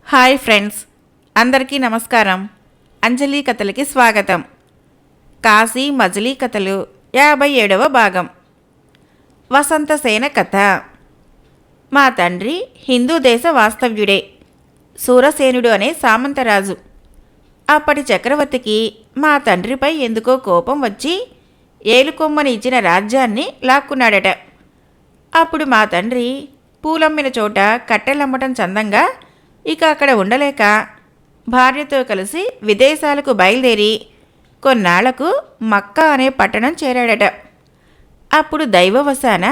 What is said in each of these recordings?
Hi friends, అందరికీ నమస్కారం. అంజలి కథలకి స్వాగతం. కాశీ మజిలీ కథలు 57వ భాగం. వసంతసేన కథ. మా తండ్రి హిందూ దేశ వాస్తవ్యుడే, సూరసేనుడు అనే సామంతరాజు. అప్పటి చక్రవర్తికి మా తండ్రిపై ఎందుకో కోపం వచ్చి ఏలుకొమ్మని ఇచ్చిన రాజ్యాన్ని లాక్కున్నాడట. అప్పుడు మా తండ్రి పూలమ్మిన చోట కట్టెలమ్మటం చందంగా ఇక అక్కడ ఉండలేక భార్యతో కలిసి విదేశాలకు బయలుదేరి కొన్నాళ్లకు మక్కా అనే పట్టణం చేరాడట. అప్పుడు దైవవశాన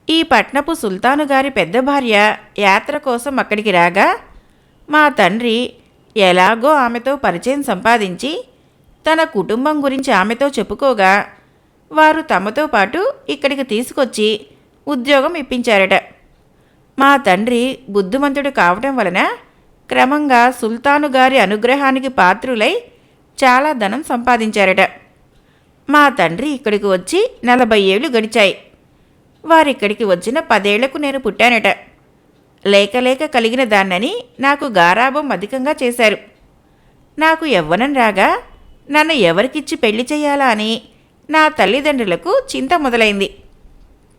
ఈ పట్నపు సుల్తాను గారి పెద్ద భార్య యాత్ర కోసం అక్కడికి రాగా మా తండ్రి ఎలాగో ఆమెతో పరిచయం సంపాదించి తన కుటుంబం గురించి ఆమెతో చెప్పుకోగా వారు తమతో పాటు ఇక్కడికి తీసుకొచ్చి ఉద్యోగం ఇప్పించారట. మా తండ్రి బుద్ధిమంతుడు కావటం వలన క్రమంగా సుల్తాను గారి అనుగ్రహానికి పాత్రులై చాలా ధనం సంపాదించారట. మా తండ్రి ఇక్కడికి వచ్చి 40 ఏళ్ళు గడిచాయి. వారిక్కడికి వచ్చిన 10 ఏళ్లకు నేను పుట్టానట. లేక కలిగిన దాన్నని నాకు గారాబం అధికంగా చేశారు. నాకు యవ్వనం రాగా నన్ను ఎవరికిచ్చి పెళ్లి చేయాలా అని నా తల్లిదండ్రులకు చింత మొదలైంది.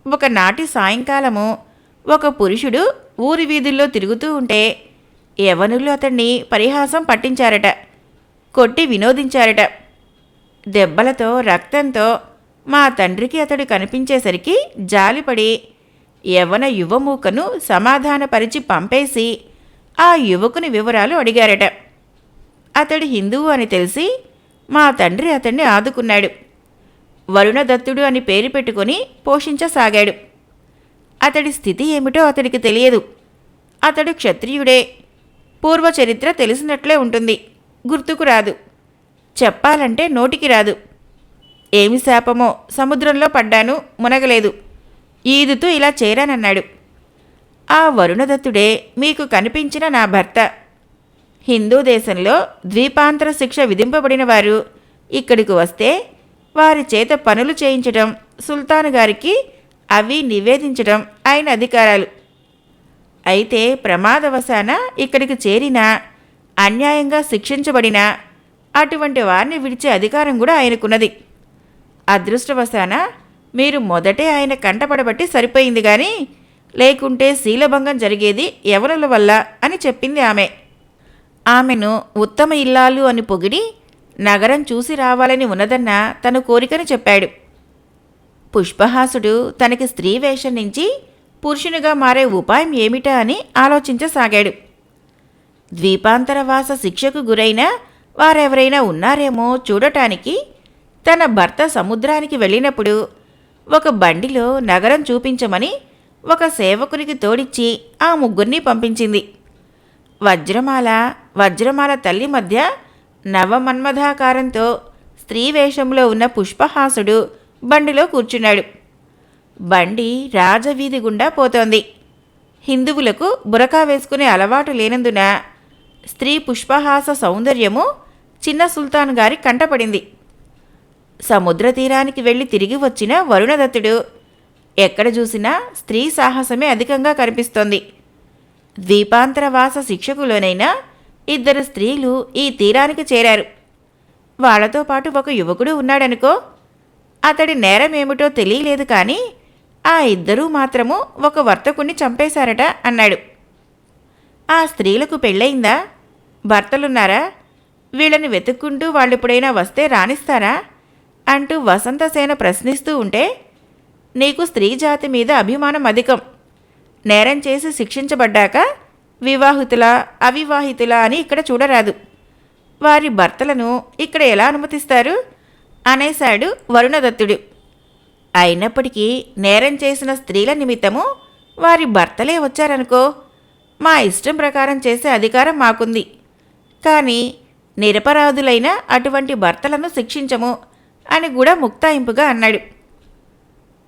ఒకనాటి సాయంకాలము ఒక పురుషుడు ఊరి వీధుల్లో తిరుగుతూ ఉంటే యవనులు అతన్ని పరిహాసం పట్టించారట, కొట్టి వినోదించారట. దెబ్బలతో రక్తంతో మా తండ్రికి అతడు కనిపించేసరికి జాలిపడి యవన యువమూకను సమాధానపరిచి పంపేసి ఆ యువకుని వివరాలు అడిగారట. అతడు హిందువు అని తెలిసి మా తండ్రి అతన్ని ఆదుకున్నాడు. వరుణదత్తుడు అని పేరు పెట్టుకొని పోషించసాగాడు. అతడి స్థితి ఏమిటో అతడికి తెలియదు. అతడు క్షత్రియుడే. పూర్వచరిత్ర తెలిసినట్లే ఉంటుంది, గుర్తుకు రాదు. చెప్పాలంటే నోటికి రాదు. ఏమి శాపమో, సముద్రంలో పడ్డాను, మునగలేదు. ఈదుతూ ఇలా చేరానన్నాడు. ఆ వరుణదత్తుడే మీకు కనిపించిన నా భర్త. హిందూ దేశంలో ద్వీపాంతర శిక్ష విధింపబడిన వారు ఇక్కడికి వస్తే వారి చేత పనులు చేయించడం, సుల్తాను గారికి అవి నివేదించడం ఆయన అధికారాలు. అయితే ప్రమాదవశాన ఇక్కడికి చేరినా అన్యాయంగా శిక్షించబడినా అటువంటి వారిని విడిచే అధికారం కూడా ఆయనకున్నది. అదృష్టవశాన మీరు మొదటే ఆయన కంటపడబట్టి సరిపోయింది కానీ లేకుంటే శీలభంగం జరిగేది యవనుల వల్ల అని చెప్పింది ఆమె. ఆమెను ఉత్తమ ఇల్లాలు అని పొగిడి నగరం చూసి రావాలని ఉన్నదన్న తన కోరికను చెప్పాడు. పుష్పహాసుడు తనకి స్త్రీ వేషం నుంచి పురుషునిగా మారే ఉపాయం ఏమిటా అని ఆలోచించసాగాడు. ద్వీపాంతరవాస శిక్షకు గురైన వారెవరైనా ఉన్నారేమో చూడటానికి తన భర్త సముద్రానికి వెళ్ళినప్పుడు ఒక బండిలో నగరం చూపించమని ఒక సేవకునికి తోడిచ్చి ఆ ముగ్గురిని పంపించింది. వజ్రమాల తల్లి మధ్య నవమన్మథాకారంతో స్త్రీ వేషంలో ఉన్న పుష్పహాసుడు బండిలో కూర్చున్నాడు. బండి రాజవీధి గుండా పోతోంది. హిందువులకు బురకా వేసుకునే అలవాటు లేనందున స్త్రీ పుష్పహాస సౌందర్యము చిన్న సుల్తాన్ గారి కంటపడింది. సముద్ర తీరానికి వెళ్ళి తిరిగి వచ్చిన వరుణదత్తుడు ఎక్కడ చూసినా స్త్రీ సాహసమే అధికంగా కనిపిస్తోంది. ద్వీపాంతరవాస శిక్షకులోనైనా 2 స్త్రీలు ఈ తీరానికి చేరారు. వాళ్లతో పాటు ఒక యువకుడు ఉన్నాడనుకో. అతడి నేరమేమిటో తెలియలేదు కానీ ఆ 2 మాత్రము ఒక వర్తకుణ్ణి చంపేశారట అన్నాడు. ఆ స్త్రీలకు పెళ్ళయిందా? భర్తలున్నారా? వీళ్ళని వెతుక్కుంటూ వాళ్ళెప్పుడైనా వస్తే రాణిస్తారా అంటూ వసంతసేన ప్రశ్నిస్తూ ఉంటే, నీకు స్త్రీ జాతి మీద అభిమానం అధికం. నేరం చేసి శిక్షించబడ్డాక వివాహితులా అవివాహితులా అని ఇక్కడ చూడరాదు. వారి భర్తలను ఇక్కడ ఎలా అనుమతిస్తారు అనేశాడు వరుణదత్తుడు. అయినప్పటికీ నేరం చేసిన స్త్రీల నిమిత్తము వారి భర్తలే వచ్చారనుకో, మా ఇష్టం ప్రకారం చేసే అధికారం మాకుంది. కానీ నిరపరాధులైన అటువంటి భర్తలను శిక్షించము అని కూడా ముక్తాయింపుగా అన్నాడు.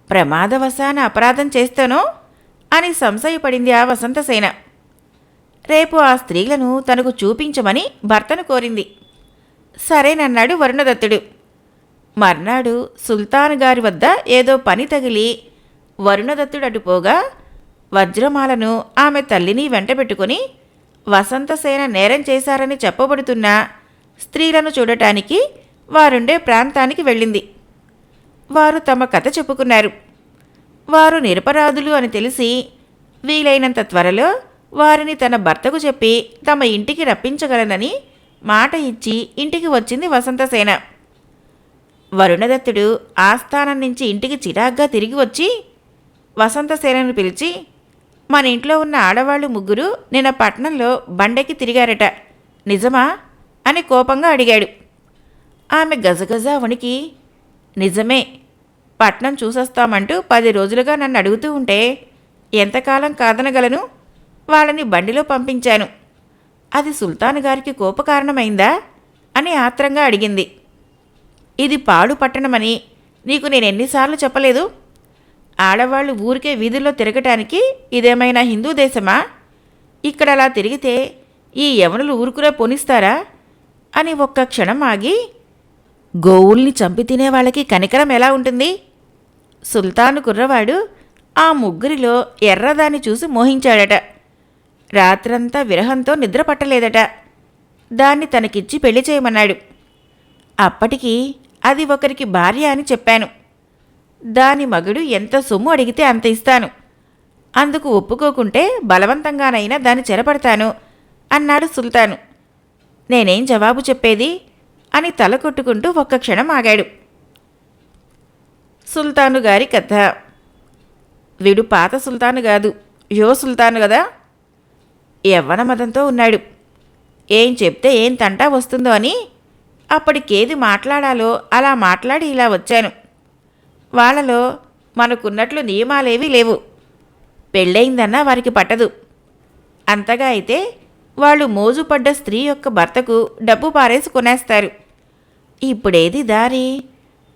ప్రమాదవశాన అపరాధం చేస్తానో అని సంశయపడింది ఆ వసంతసేన. రేపు ఆ స్త్రీలను తనకు చూపించమని భర్తను కోరింది. సరేనన్నాడు వరుణదత్తుడు. మర్నాడు సుల్తాన్ గారి వద్ద ఏదో పని తగిలి వరుణదత్తుడు అటుపోగా వజ్రమాలను ఆమె తల్లిని వెంటబెట్టుకుని వసంతసేన నేరం చేశారని చెప్పబడుతున్న స్త్రీలను చూడటానికి వారుండే ప్రాంతానికి వెళ్ళింది. వారు తమ కథ చెప్పుకున్నారు. వారు నిరపరాధులు అని తెలిసి వీలైనంత త్వరలో వారిని తన భర్తకు చెప్పి తమ ఇంటికి రప్పించగలనని మాట ఇచ్చి ఇంటికి వచ్చింది వసంతసేన. వరుణదత్తుడు ఆస్థానం నుంచి ఇంటికి చిరాగ్గా తిరిగి వచ్చి వసంతసేనను పిలిచి, మన ఇంట్లో ఉన్న ఆడవాళ్లు ముగ్గురు నిన్న పట్నంలో బండెక్కి తిరిగారట, నిజమా అని కోపంగా అడిగాడు. ఆమె గజగజ వణికి, నిజమే, పట్నం చూసొస్తామంటూ 10 రోజులుగా నన్ను అడుగుతూ ఉంటే ఎంతకాలం కాదనగలను, వాళ్ళని బండిలో పంపించాను. అది సుల్తాను గారికి కోపకారణమైందా అని ఆత్రంగా అడిగింది. ఇది పాడు పట్టణమని నీకు నేనెన్నిసార్లు చెప్పలేదు? ఆడవాళ్లు ఊరికే వీధుల్లో తిరగటానికి ఇదేమైనా హిందూ దేశమా? ఇక్కడ అలా తిరిగితే ఈ యవనులు ఊరుకునే పోనిస్తారా అని ఒక్క క్షణం ఆగి, గోవుల్ని చంపి తినే వాళ్ళకి కనికరం ఎలా ఉంటుంది? సుల్తాను కుర్రవాడు ఆ ముగ్గురిలో ఎర్రదాన్ని చూసి మోహించాడట. రాత్రంతా విరహంతో నిద్ర పట్టలేదట. దాన్ని తనకిచ్చి పెళ్లి చేయమన్నాడు. అప్పటికి అది ఒకరికి భార్య అని చెప్పాను. దాని మగుడు ఎంత సొమ్ము అడిగితే అంత ఇస్తాను. అందుకు ఒప్పుకోకుంటే బలవంతంగానైనా దాన్ని చెరపడతాను అన్నాడు సుల్తాను. నేనేం జవాబు చెప్పేది అని తల కొట్టుకుంటూ ఒక్క క్షణం ఆగాడు. సుల్తాను గారి కథ. వీడు పాత సుల్తాను కాదు, యో సుల్తాను కదా. యవ్వన మదంతో ఉన్నాడు. ఏం చెప్తే ఏం తంటా వస్తుందో అని అప్పటికేది మాట్లాడాలో అలా మాట్లాడి ఇలా వచ్చాను. వాళ్ళలో మనకున్నట్లు నియమాలేవీ లేవు. పెళ్ళయిందన్నా వారికి పట్టదు. అంతగా అయితే వాళ్ళు మోజుపడ్డ స్త్రీ యొక్క భర్తకు డబ్బు పారేసి కొనేస్తారు. ఇప్పుడేది దారి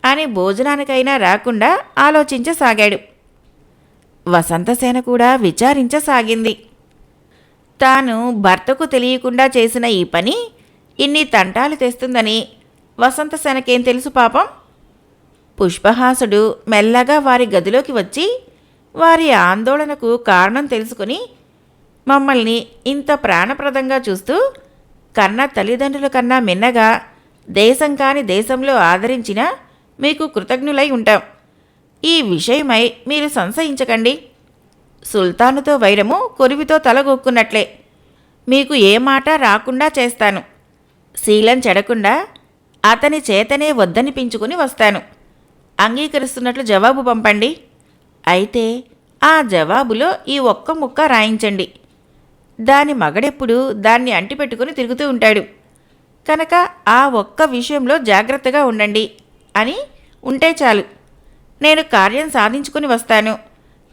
అని భోజనానికైనా రాకుండా ఆలోచించసాగాడు. వసంతసేన కూడా విచారించసాగింది. తాను భర్తకు తెలియకుండా చేసిన ఈ పని ఇన్ని తంటాలు తెస్తుందని వసంతసేనకేం తెలుసు పాపం? పుష్పహాసుడు మెల్లగా వారి గదిలోకి వచ్చి వారి ఆందోళనకు కారణం తెలుసుకుని మమ్మల్ని ఇంత ప్రాణప్రదంగా చూస్తూ కన్న తల్లిదండ్రుల కన్నా మిన్నగా దేశం కాని దేశంలో ఆదరించిన మీకు కృతజ్ఞులై ఉంటాం. ఈ విషయమై మీరు సంశయించకండి. సుల్తానుతో వైరము కొరివితో తలగొక్కున్నట్లే. మీకు ఏ మాట రాకుండా చేస్తాను. శీలం చెడకుండా అతని చేతనే వద్దనిపించుకుని వస్తాను. అంగీకరిస్తున్నట్లు జవాబు పంపండి. అయితే ఆ జవాబులో ఈ ఒక్క ముక్క రాయించండి. దాని మగడెప్పుడు దాన్ని అంటిపెట్టుకుని తిరుగుతూ ఉంటాడు కనుక ఆ ఒక్క విషయంలో జాగ్రత్తగా ఉండండి అని ఉంటే చాలు. నేను కార్యం సాధించుకుని వస్తాను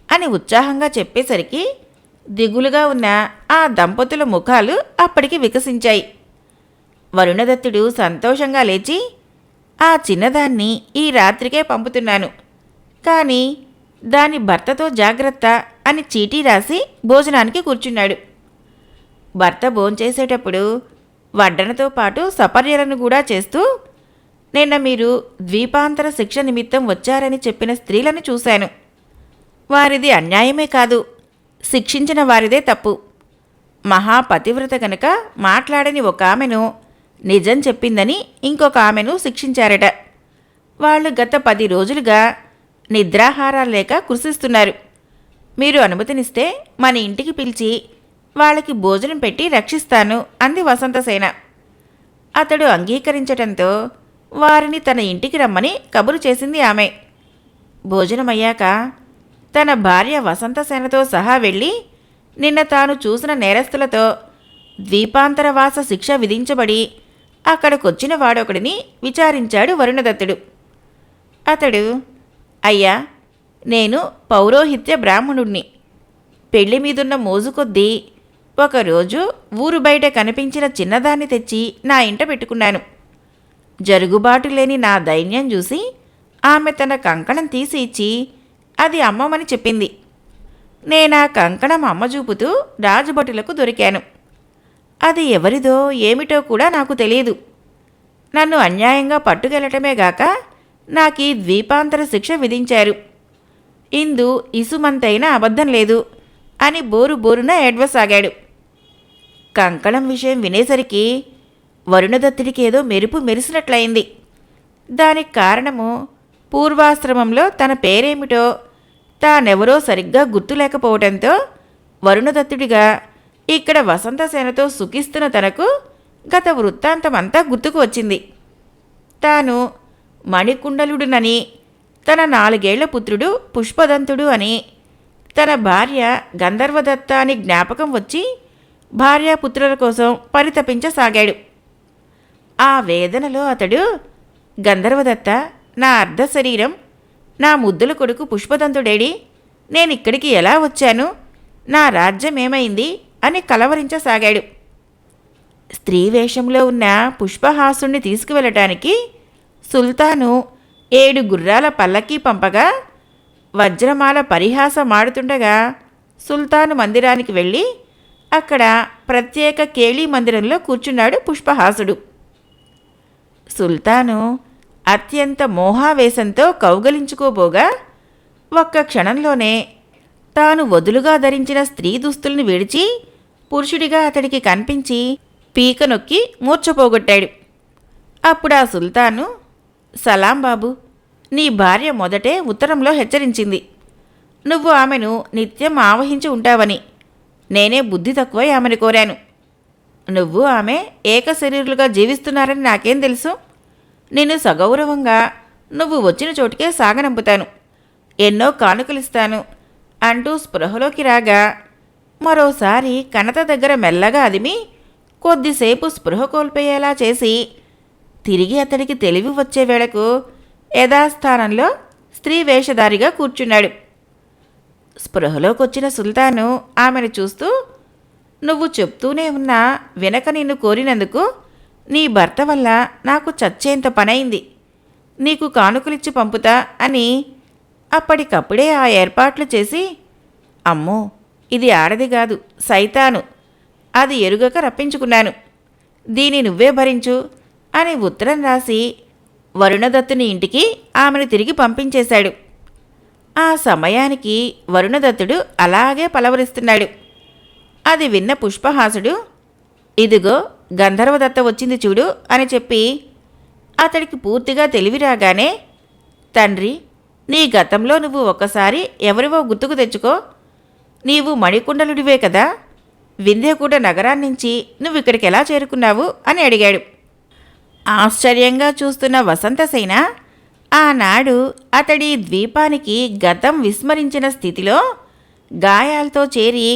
అని ఉత్సాహంగా చెప్పేసరికి దిగులుగా ఉన్న ఆ దంపతుల ముఖాలు అప్పటికి వికసించాయి. వరుణదత్తుడు సంతోషంగా లేచి, ఆ చిన్నదాన్ని ఈ రాత్రికే పంపుతున్నాను, కానీ దాని భర్తతో జాగ్రత్త అని చీటీ రాసి భోజనానికి కూర్చున్నాడు. భర్త భోంచేసేటప్పుడు వడ్డనతో పాటు సపర్యలను కూడా చేస్తూ, నిన్న మీరు ద్వీపాంతర శిక్ష నిమిత్తం వచ్చారని చెప్పిన స్త్రీలను చూశాను. వారిది అన్యాయమే కాదు, శిక్షించిన వారిదే తప్పు. మహాపతివ్రత కనుక మాట్లాడని ఒక ఆమెను నిజం చెప్పిందని ఇంకొక ఆమెను శిక్షించారట. వాళ్ళు గత 10 రోజులుగా నిద్రాహారాలు లేక కృషిస్తున్నారు. మీరు అనుమతినిస్తే మన ఇంటికి పిలిచి వాళ్ళకి భోజనం పెట్టి రక్షిస్తాను అంది వసంతసేన. అతడు అంగీకరించటంతో వారిని తన ఇంటికి రమ్మని కబురు చేసింది ఆమె. భోజనమయ్యాక తన భార్య వసంతసేనతో సహా వెళ్ళి నిన్న తాను చూసిన నేరస్తులతో ద్వీపాంతరవాస శిక్ష విధించబడి అక్కడికొచ్చిన వాడొకడిని విచారించాడు వరుణదత్తుడు. అతడు, అయ్యా, నేను పౌరోహిత్య బ్రాహ్మణుణ్ణి. పెళ్లి మీదున్న మోజు కొద్దీ ఒకరోజు ఊరు బయట కనిపించిన చిన్నదాన్ని తెచ్చి నా ఇంట పెట్టుకున్నాను. జరుగుబాటు లేని నా దైన్యం చూసి ఆమె తన కంకణం తీసి ఇచ్చి అది అమ్మమని చెప్పింది. నేనా కంకణం అమ్మ చూపుతూ రాజభటులకు దొరికాను. అది ఎవరిదో ఏమిటో కూడా నాకు తెలియదు. నన్ను అన్యాయంగా పట్టుకెళ్లటమే గాక నాకీ ద్వీపాంతర శిక్ష విధించారు. ఇందు ఇసుమంతైనా అబద్ధం లేదు అని బోరున ఏడ్వసాగాడు. కంకణం విషయం వినేసరికి వరుణదత్తుడికి ఏదో మెరుపు మెరిసినట్లయింది. దానికి కారణము పూర్వాశ్రమంలో తన పేరేమిటో తానెవరో సరిగ్గా గుర్తులేకపోవటంతో వరుణదత్తుడిగా ఇక్కడ వసంతసేనతో సుఖిస్తున్న తనకు గత వృత్తాంతమంతా గుర్తుకు వచ్చింది. తాను మణికుండలుడునని, తన 4 ఏళ్ల పుత్రుడు పుష్పదంతుడు అని, తన భార్య గంధర్వదత్త అని జ్ఞాపకం వచ్చి భార్యాపుత్రుల కోసం పరితపించసాగాడు. ఆ వేదనలో అతడు, గంధర్వదత్త, నా అర్ధ శరీరం, నా ముద్దుల కొడుకు పుష్పదంతుడేడి, నేనిక్కడికి ఎలా వచ్చాను, నా రాజ్యమేమైంది అని కలవరించసాగాడు. స్త్రీ వేషంలో ఉన్న పుష్పహాసుణ్ణి తీసుకువెళ్ళటానికి సుల్తాను 7 గుర్రాల పల్లకీ పంపగా వజ్రమాల పరిహాసమాడుతుండగా సుల్తాను మందిరానికి వెళ్ళి అక్కడ ప్రత్యేక కేళీ మందిరంలో కూర్చున్నాడు పుష్పహాసుడు. సుల్తాను అత్యంత మోహావేశంతో కౌగలించుకోబోగా ఒక్క క్షణంలోనే తాను వదులుగా ధరించిన స్త్రీ దుస్తుల్ని విడిచి పురుషుడిగా అతడికి కనిపించి పీక నొక్కి మూర్ఛపోగొట్టాడు. అప్పుడా సుల్తాను, సలాం బాబు, నీ భార్య మొదటే ఉత్తరంలో హెచ్చరించింది. నువ్వు ఆమెను నిత్యం ఆవహించి ఉంటావని. నేనే బుద్ధి తక్కువ ఆమెను కోరాను. నువ్వు ఆమె ఏకశరీరులుగా జీవిస్తున్నారని నాకేం తెలుసు? నిన్ను సగౌరవంగా నువ్వు వచ్చిన చోటుకే సాగనంపుతాను, ఎన్నో కానుకలిస్తాను అంటూ స్పృహలోకి రాగా మరోసారి కనత దగ్గర మెల్లగా అదిమి కొద్దిసేపు స్పృహ కోల్పోయేలా చేసి తిరిగి అతడికి తెలివి వచ్చే వేళకు యథాస్థానంలో స్త్రీ వేషధారిగా కూర్చున్నాడు. స్పృహలోకొచ్చిన సుల్తాను ఆమెను చూస్తూ, నువ్వు చెప్తూనే ఉన్నా వినక నిన్ను కోరినందుకు నీ భర్త వల్ల నాకు చచ్చేంత పనైంది, నీకు కానుకలిచ్చి పంపుతా అని అప్పటికప్పుడే ఆ ఏర్పాట్లు చేసి, అమ్మో ఇది ఆడది కాదు సైతాను, అది ఎరుగక రప్పించుకున్నాను, దీని నువ్వే భరించు అని ఉత్తరం రాసి వరుణదత్తుని ఇంటికి ఆమెను తిరిగి పంపించేశాడు. ఆ సమయానికి వరుణదత్తుడు అలాగే పలవరిస్తున్నాడు. అది విన్న పుష్పహాసుడు, ఇదిగో గంధర్వదత్త వచ్చింది చూడు అని చెప్పి అతడికి పూర్తిగా తెలివి రాగానే, తండ్రి, నీ గతంలో నువ్వు ఒక్కసారి ఎవరివో గుర్తుకు తెచ్చుకో. నీవు మణికుండలుడివే కదా, వింధ్యకూట నగరాన్నించి నువ్విక్కడికి ఎలా చేరుకున్నావు అని అడిగాడు. ఆశ్చర్యంగా చూస్తున్న వసంతసేన ఆనాడు అతడి ద్వీపానికి గతం విస్మరించిన స్థితిలో గాయాలతో చేరి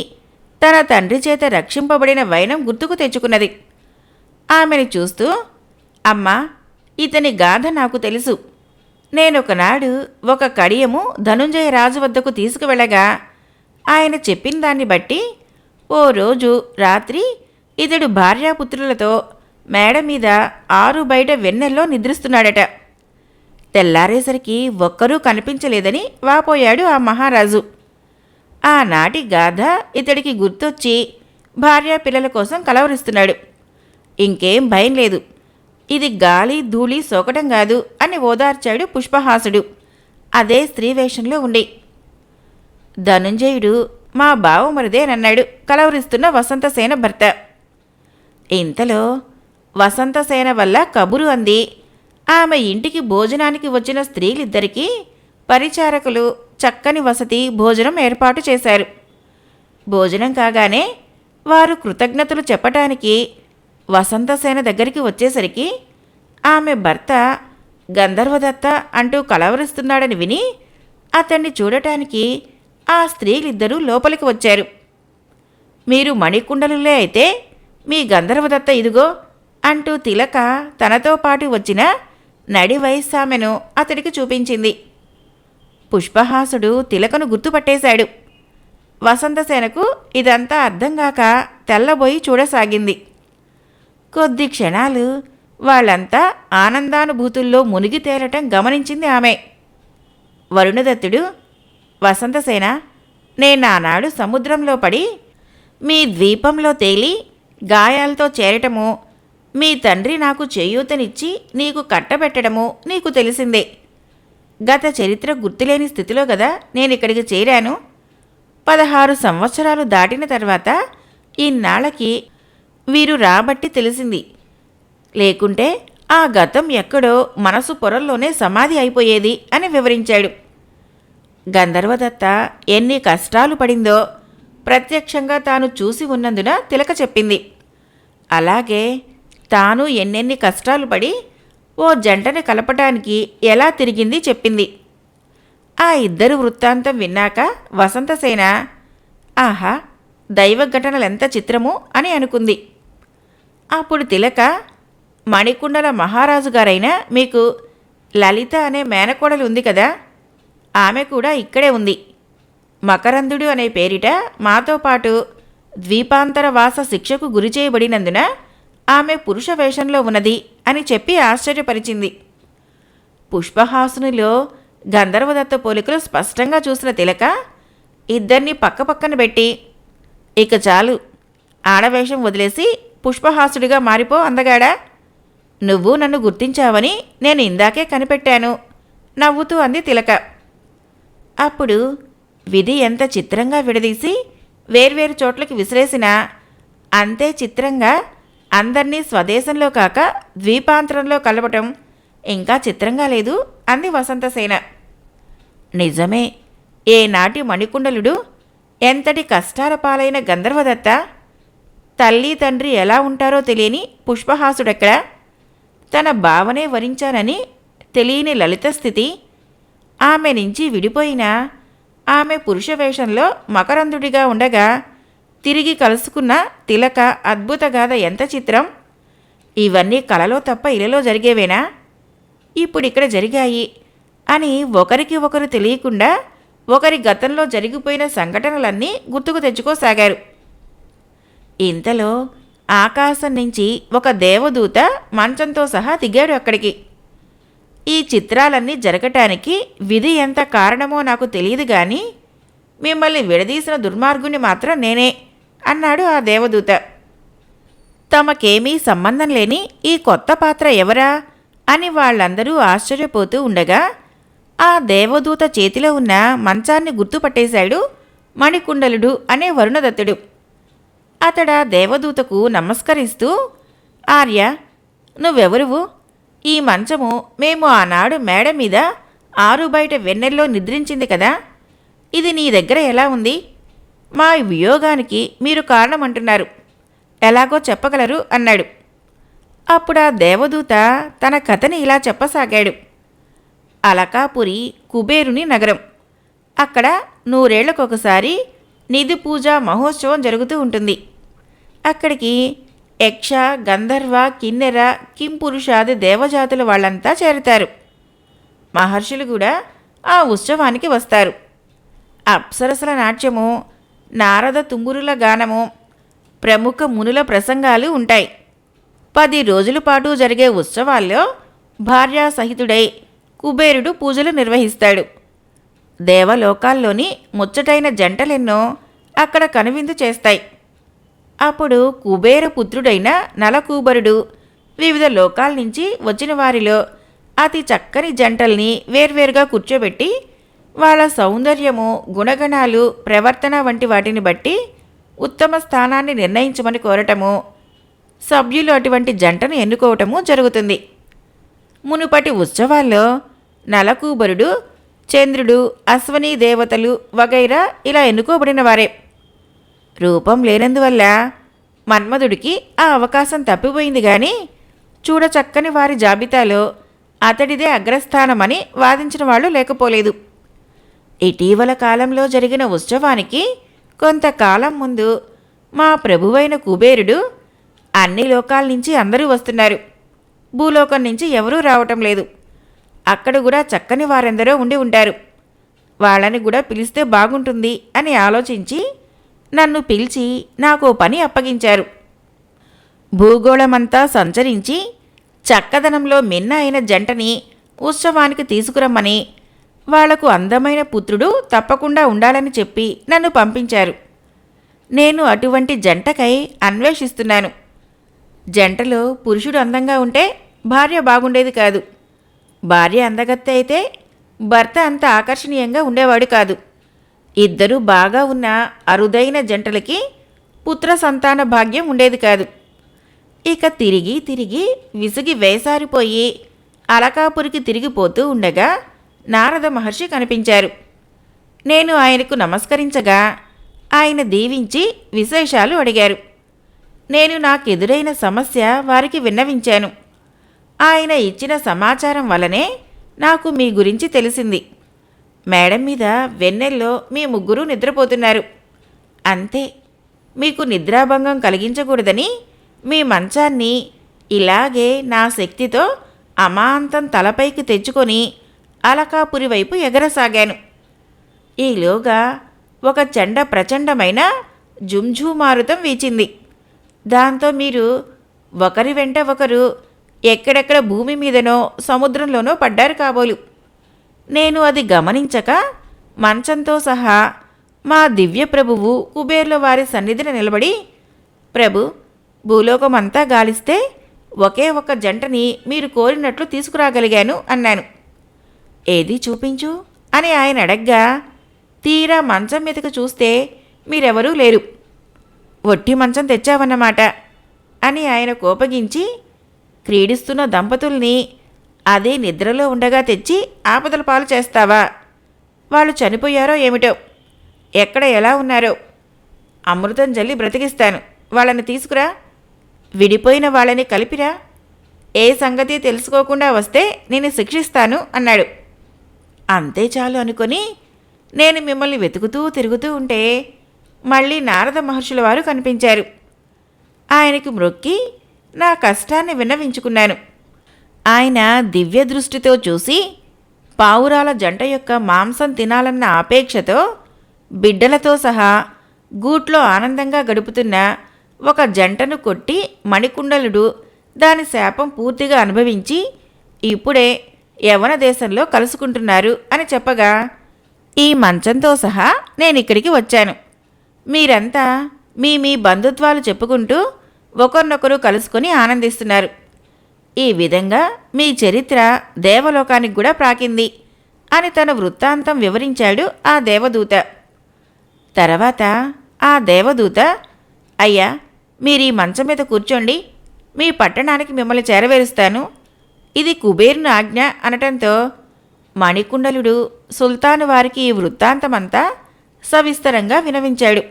తన తండ్రి చేత రక్షింపబడిన వైనం గుర్తుకు తెచ్చుకున్నది. ఆమెను చూస్తూ, అమ్మా, ఇతని గాథ నాకు తెలుసు. నేనొకనాడు ఒక కడియము ధనుంజయ రాజు వద్దకు తీసుకువెళ్ళగా ఆయన చెప్పిన దాన్ని బట్టి ఓ రోజు రాత్రి ఇతడు భార్యాపుత్రులతో మేడ మీద 6 బయట వెన్నెల్లో నిద్రిస్తున్నాడట. తెల్లారేసరికి ఒక్కరూ కనిపించలేదని వాపోయాడు ఆ మహారాజు. ఆనాటి గాథ ఇతడికి గుర్తొచ్చి భార్యాపిల్లల కోసం కలవరిస్తున్నాడు. ఇంకేం భయం లేదు, ఇది గాలి ధూళి సోకటం కాదు అని ఓదార్చాడు పుష్పహాసుడు అదే స్త్రీ వేషంలో ఉండి. ధనుంజయుడు మా బావమరిదేనన్నాడు కలవరిస్తున్న వసంతసేన భర్త. ఇంతలో వసంతసేన వల్ల కబురు అంది. ఆమె ఇంటికి భోజనానికి వచ్చిన స్త్రీలిద్దరికీ పరిచారకులు చక్కని వసతి భోజనం ఏర్పాటు చేశారు. భోజనం కాగానే వారు కృతజ్ఞతలు చెప్పటానికి వసంతసేన దగ్గరికి వచ్చేసరికి ఆమె భర్త గంధర్వదత్త అంటూ కలవరిస్తున్నాడని విని అతన్ని చూడటానికి ఆ స్త్రీలిద్దరూ లోపలికి వచ్చారు. మీరు మణికుండలులే అయితే మీ గంధర్వదత్త ఇదిగో అంటూ తిలక తనతో పాటు వచ్చిన నడి వయస్సామెను అతడికి చూపించింది. పుష్పహాసుడు తిలకను గుర్తుపట్టేశాడు. వసంతసేనకు ఇదంతా అర్థంగాక తెల్లబోయి చూడసాగింది. కొద్ది క్షణాలు వాళ్ళంతా ఆనందానుభూతుల్లో మునిగి తేలటం గమనించింది ఆమె. వరుణదత్తుడు, వసంతసేన, నేనానాడు సముద్రంలో పడి మీ ద్వీపంలో తేలి గాయాలతో చేరటము, మీ తండ్రి నాకు చేయూతనిచ్చి నీకు కట్టబెట్టడము నీకు తెలిసిందే. గత చరిత్ర గుర్తులేని స్థితిలో గదా నేనిక్కడికి చేరాను. 16 సంవత్సరాలు దాటిన తర్వాత ఇన్నాళ్ళకి వీరు రాబట్టి తెలిసింది. లేకుంటే ఆ గతం ఎక్కడో మనసు పొరల్లోనే సమాధి అయిపోయేది అని వివరించాడు. గంధర్వదత్త ఎన్ని కష్టాలు పడిందో ప్రత్యక్షంగా తాను చూసి ఉన్నందున తిలక చెప్పింది. అలాగే తాను ఎన్నెన్ని కష్టాలు పడి ఓ జంటని కలపటానికి ఎలా తిరిగింది చెప్పింది. ఆ ఇద్దరు వృత్తాంతం విన్నాక వసంతసేన ఆహా, దైవ ఘటనలెంత చిత్రము అని అనుకుంది. అప్పుడు తిలక, మణికుండల మహారాజు గారైన మీకు లలిత అనే మేనకోడలు ఉంది కదా, ఆమె కూడా ఇక్కడే ఉంది. మకరందుడు అనే పేరిట మాతో పాటు ద్వీపాంతరవాస శిక్షకు గురిచేయబడినందున ఆమె పురుష వేషంలో ఉన్నది అని చెప్పి ఆశ్చర్యపరిచింది. పుష్పహాసునిలో గంధర్వదత్త పోలికలు స్పష్టంగా చూసిన తిలక ఇద్దరినీ పక్కపక్కన పెట్టి, ఇక చాలు, ఆడవేషం వదిలేసి పుష్పహాసుడిగా మారిపో అందగాడా, నువ్వు నన్ను గుర్తించావని నేను ఇందాకే కనిపెట్టాను నవ్వుతూ అంది తిలక. అప్పుడు విధి ఎంత చిత్రంగా విడదీసి వేర్వేరు చోట్లకి విసిరేసినా అంతే చిత్రంగా అందర్నీ స్వదేశంలో కాక ద్వీపాంతరంలో కలపటం ఇంకా చిత్రంగా లేదు అంది వసంతసేన. నిజమే, ఏనాటి మణికుండలుడు, ఎంతటి కష్టాల పాలైన గంధర్వదత్త, తల్లి తండ్రి ఎలా ఉంటారో తెలియని పుష్పహాసుడెక్కడా, తన భావనే వరించానని తెలియని లలిత స్థితి, ఆమె నుంచి విడిపోయినా ఆమె పురుష వేషంలో మకరందుడిగా ఉండగా తిరిగి కలుసుకున్న తిలక అద్భుత గాథ ఎంత చిత్రం. ఇవన్నీ కలలో తప్ప ఇలలో జరిగేవేనా, ఇప్పుడిక్కడ జరిగాయి అని ఒకరికి ఒకరు తెలియకుండా ఒకరి గతంలో జరిగిపోయిన సంఘటనలన్నీ గుర్తుకు తెచ్చుకోసాగారు. ఇంతలో ఆకాశం నుంచి ఒక దేవదూత మంచంతో సహా దిగాడు అక్కడికి. ఈ చిత్రాలన్నీ జరగటానికి విధి ఎంత కారణమో నాకు తెలియదు గాని మిమ్మల్ని విడదీసిన దుర్మార్గుని మాత్రం నేనే అన్నాడు ఆ దేవదూత. తమకేమీ సంబంధం లేని ఈ కొత్త పాత్ర ఎవరా అని వాళ్ళందరూ ఆశ్చర్యపోతూ ఉండగా ఆ దేవదూత చేతిలో ఉన్న మంచాన్ని గుర్తుపట్టేశాడు మణికుండలుడు అనే వరుణదత్తుడు. అతడా దేవదూతకు నమస్కరిస్తూ, ఆర్య, నువ్వెవరువు? ఈ మంచము మేము ఆనాడు మేడ మీద ఆరు బయట వెన్నెల్లో నిద్రించింది కదా, ఇది నీ దగ్గర ఎలా ఉంది? మా వియోగానికి మీరు కారణమంటున్నారు, ఎలాగో చెప్పగలరు అన్నాడు. అప్పుడా దేవదూత తన కథని ఇలా చెప్పసాగాడు. అలకాపురి కుబేరుని నగరం. అక్కడ 100 ఏళ్లకొకసారి నిధి పూజ మహోత్సవం జరుగుతూ ఉంటుంది. అక్కడికి యక్ష, గంధర్వ, కిన్నెర, కింపురుషాది దేవజాతుల వాళ్ళంతా చేరుతారు. మహర్షులు కూడా ఆ ఉత్సవానికి వస్తారు. అప్సరసల నాట్యము, నారద తుంగురుల గానము, ప్రముఖ మునుల ప్రసంగాలు ఉంటాయి. 10 రోజుల పాటు జరిగే ఉత్సవాల్లో భార్యాసహితుడై కుబేరుడు పూజలు నిర్వహిస్తాడు. దేవలోకాల్లోని ముచ్చటైన జంటలెన్నో అక్కడ కనువిందు చేస్తాయి. అప్పుడు కుబేర పుత్రుడైన నలకూబరుడు వివిధ లోకాల నుంచి వచ్చిన వారిలో అతి చక్కని జంటల్ని వేర్వేరుగా కూర్చోబెట్టి వాళ్ళ సౌందర్యము, గుణగణాలు, ప్రవర్తన వంటి వాటిని బట్టి ఉత్తమ స్థానాన్ని నిర్ణయించమని కోరటము, సభ్యులు అటువంటి జంటను ఎన్నుకోవటము జరుగుతుంది. మునుపటి ఉత్సవాల్లో నలకూబరుడు, చంద్రుడు, అశ్వనీ దేవతలు వగైరా ఇలా ఎన్నుకోబడిన వారే. రూపం లేనందువల్ల మన్మధుడికి ఆ అవకాశం తప్పిపోయింది గాని చూడచక్కని వారి జాబితాలో అతడిదే అగ్రస్థానమని వాదించిన వాళ్ళు లేకపోలేదు. ఇటీవల కాలంలో జరిగిన ఉత్సవానికి కొంతకాలం ముందు మా ప్రభువైన కుబేరుడు, అన్ని లోకాల నుంచి అందరూ వస్తున్నారు, భూలోకం నుంచి ఎవరూ రావటం లేదు, అక్కడ కూడా చక్కని వారెందరో ఉండి ఉంటారు, వాళ్ళని కూడా పిలిస్తే బాగుంటుంది అని ఆలోచించి నన్ను పిలిచి నాకు పని అప్పగించారు. భూగోళమంతా సంచరించి చక్కదనంలో మిన్న అయిన జంటని ఉత్సవానికి తీసుకురమ్మని, వాళ్లకు అందమైన పుత్రుడు తప్పకుండా ఉండాలని చెప్పి నన్ను పంపించారు. నేను అటువంటి జంటకై అన్వేషిస్తున్నాను. జంటలో పురుషుడు అందంగా ఉంటే భార్య బాగుండేది కాదు, భార్య అందగత్తె అయితే భర్త అంత ఆకర్షణీయంగా ఉండేవాడు కాదు. ఇద్దరూ బాగా ఉన్న అరుదైన జంటలకి పుత్ర సంతాన భాగ్యం ఉండేది కాదు. ఇక తిరిగి తిరిగి విసిగి వేసారిపోయి అలకాపురికి తిరిగిపోతూ ఉండగా నారద మహర్షి కనిపించారు. నేను ఆయనకు నమస్కరించగా ఆయన దీవించి విశేషాలు అడిగారు. నేను నాకెదురైన సమస్య వారికి విన్నవించాను. ఆయన ఇచ్చిన సమాచారం వల్లనే నాకు మీ గురించి తెలిసింది. మేడం మీద వెన్నెల్లో మీ ముగ్గురు నిద్రపోతున్నారు. అంతే, మీకు నిద్రాభంగం కలిగించకూడదని మీ మంచాన్ని ఇలాగే నా శక్తితో అమాంతం తలపైకి తెచ్చుకొని అలకాపురి వైపు ఎగరసాగాను. ఈలోగా ఒక ప్రచండమైన జుంఝుమారుతం వీచింది. దాంతో మీరు ఒకరి వెంట ఒకరు ఎక్కడెక్కడ భూమి మీదనో సముద్రంలోనో పడ్డారు కాబోలు. నేను అది గమనించక మంచంతో సహా మా దివ్య ప్రభువు కుబేర్ల వారి సన్నిధిన నిలబడి, ప్రభు, భూలోకమంతా గాలిస్తే ఒకే ఒక జంటని మీరు కోరినట్లు తీసుకురాగలిగాను అన్నాను. ఏది చూపించు అని ఆయన అడగ్గా, తీరా మంచం మీదకు చూస్తే మీరెవరూ లేరు. ఒట్టి మంచం తెచ్చావన్నమాట అని ఆయన కోపగించి, క్రీడిస్తున్న దంపతుల్ని అదే నిద్రలో ఉండగా తెచ్చి ఆపదల పాలు చేస్తావా? వాళ్ళు చనిపోయారో ఏమిటో, ఎక్కడ ఎలా ఉన్నారో అమృతం జల్లి బ్రతికిస్తాను. వాళ్ళని తీసుకురా, విడిపోయిన వాళ్ళని కలిపిరా. ఏ సంగతి తెలుసుకోకుండా వస్తే నేను శిక్షిస్తాను అన్నాడు. అంతే చాలు అనుకొని నేను మిమ్మల్ని వెతుకుతూ తిరుగుతూ ఉంటే మళ్ళీ నారద మహర్షుల వారు కనిపించారు. ఆయనకు మ్రొక్కి నా కష్టాన్ని విన్నవించుకున్నాను. ఆయన దివ్య దృష్టితో చూసి పావురాల జంట యొక్క మాంసం తినాలన్న ఆపేక్షతో బిడ్డలతో సహా గూట్లో ఆనందంగా గడుపుతున్న ఒక జంటను కొట్టి మణికుండలుడు దాని శాపం పూర్తిగా అనుభవించి ఇప్పుడే యవన దేశంలో కలుసుకుంటున్నారు అని చెప్పగా, ఈ మంచంతో సహా నేనిక్కడికి వచ్చాను. మీరంతా మీ బంధుత్వాలు చెప్పుకుంటూ ఒకరినొకరు కలుసుకొని ఆనందిస్తున్నారు. ఈ విధంగా మీ చరిత్ర దేవలోకానికి కూడా ప్రాకింది అని తన వృత్తాంతం వివరించాడు ఆ దేవదూత. తర్వాత ఆ దేవదూత, అయ్యా, మీరీ మంచం మీద కూర్చోండి, మీ పట్టణానికి మిమ్మల్ని చేరవేరుస్తాను, ఇది కుబేరుని ఆజ్ఞ అనటంతో మణికుండలుడు సుల్తాను వారికి ఈ వృత్తాంతమంతా సవిస్తరంగా వినవించాడు.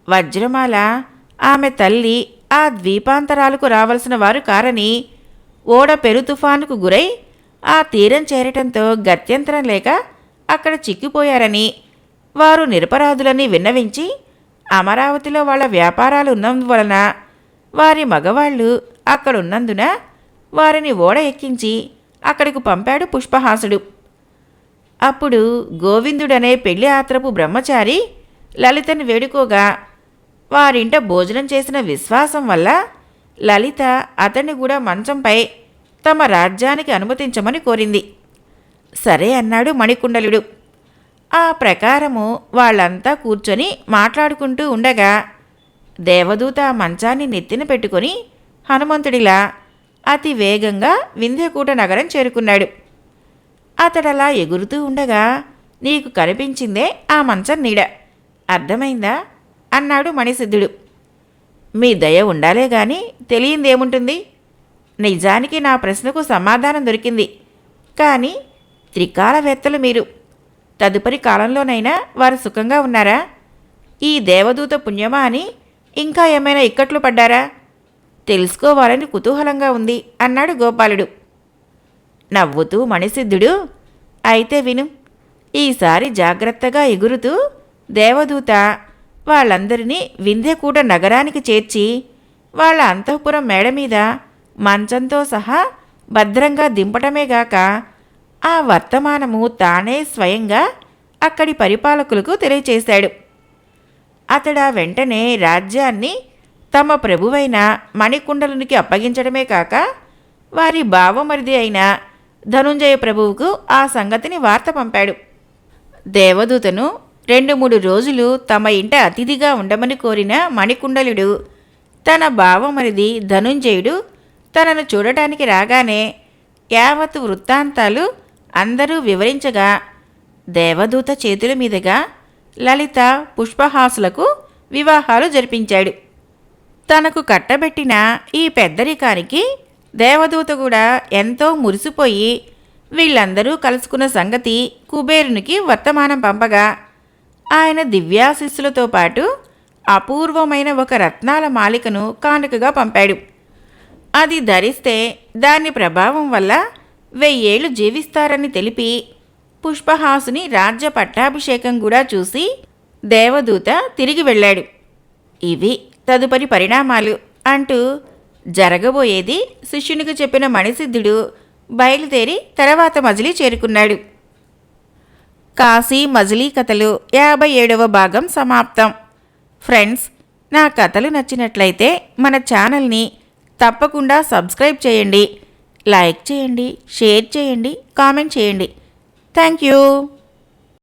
వజ్రమాల ఆమె తల్లి ఆ ద్వీపాంతరాలకు రావలసిన వారు కారని, ఓడ పెరుతుఫానుకు గురై ఆ తీరం చేరటంతో గత్యంతరం లేక అక్కడ చిక్కిపోయారని, వారు నిరపరాధులని విన్నవించి అమరావతిలో వాళ్ళ వ్యాపారాలు ఉన్నందువలన వారి మగవాళ్ళు అక్కడున్నందున వారిని ఓడ ఎక్కించి అక్కడికి పంపాడు పుష్పహాసుడు. అప్పుడు గోవిందుడనే పెళ్లి ఆత్రపు బ్రహ్మచారి లలితను వేడుకోగా, వారింట భోజనం చేసిన విశ్వాసం వల్ల లలిత అతన్ని కూడా మంచంపై తమ రాజ్యానికి అనుమతించమని కోరింది. సరే అన్నాడు మణికుండలుడు. ఆ ప్రకారము వాళ్ళంతా కూర్చొని మాట్లాడుకుంటూ ఉండగా దేవదూత ఆ మంచాన్ని నెత్తిన పెట్టుకొని హనుమంతుడిలా అతి వేగంగా వింధ్యకూట నగరం చేరుకున్నాడు. అతడలా ఎగురుతూ ఉండగా నీకు కనిపించిందే ఆ మంచం నీడ, అర్థమైందా అన్నాడు మణిసిద్ధుడు. మీ దయ ఉండాలే గాని తెలియందేముంటుంది. నిజానికి నా ప్రశ్నకు సమాధానం దొరికింది. కానీ త్రికాలవేత్తలు మీరు. తదుపరి కాలంలోనైనా వారు సుఖంగా ఉన్నారా? ఈ దేవదూత పుణ్యమా అని ఇంకా ఏమైనా ఇక్కట్లు పడ్డారా? తెలుసుకోవాలని కుతూహలంగా ఉంది అన్నాడు గోపాలుడు. నవ్వుతూ మణిసిద్ధుడు, అయితే విను. ఈసారి జాగ్రత్తగా ఎగురుతూ దేవదూత వాళ్ళందరినీ వింధ్యకూట నగరానికి చేర్చి వాళ్ళ అంతఃపురం మేడ మీద మంచంతో సహా భద్రంగా దింపటమేగాక ఆ వర్తమానము తానే స్వయంగా అక్కడి పరిపాలకులకు తెలియచేశాడు. అతడా వెంటనే రాజ్యాన్ని తమ ప్రభువైన మణికుండలునికి అప్పగించడమే కాక వారి బావమరిది అయిన ధనుంజయ ప్రభువుకు ఆ సంగతిని వార్త పంపాడు. దేవదూతను 2-3 రోజులు తమ ఇంట అతిథిగా ఉండమని కోరిన మణికుండలుడు తన బావమరిది ధనుంజయుడు తనను చూడటానికి రాగానే యావత్ వృత్తాంతాలు అందరూ వివరించగా దేవదూత చేతుల మీదుగా లలిత పుష్పహాసులకు వివాహాలు జరిపించాడు. తనకు కట్టబెట్టిన ఈ పెద్దరికానికి దేవదూత కూడా ఎంతో మురిసిపోయి వీళ్ళందరూ కలుసుకున్న సంగతి కుబేరునికి వర్తమానం పంపగా ఆయన దివ్యాశిస్సులతో పాటు అపూర్వమైన ఒక రత్నాల మాలికను కానుకగా పంపాడు. అది ధరిస్తే దాని ప్రభావం వల్ల 1000 ఏళ్లు జీవిస్తారని తెలిపి పుష్పహాసుని రాజ్య పట్టాభిషేకం కూడా చూసి దేవదూత తిరిగి వెళ్ళాడు. ఇవి తదుపరి పరిణామాలు అంటూ జరగబోయేది శిష్యునికి చెప్పిన మణిసిద్ధుడు బయలుదేరి తర్వాత మజిలీ చేరుకున్నాడు. కాశీ మజిలీ కథలు 57వ భాగం సమాప్తం. ఫ్రెండ్స్, నా కథలు నచ్చినట్లయితే మన ఛానల్ని తప్పకుండా సబ్స్క్రైబ్ చేయండి, లైక్ చేయండి, షేర్ చేయండి, కామెంట్ చేయండి. Thank you.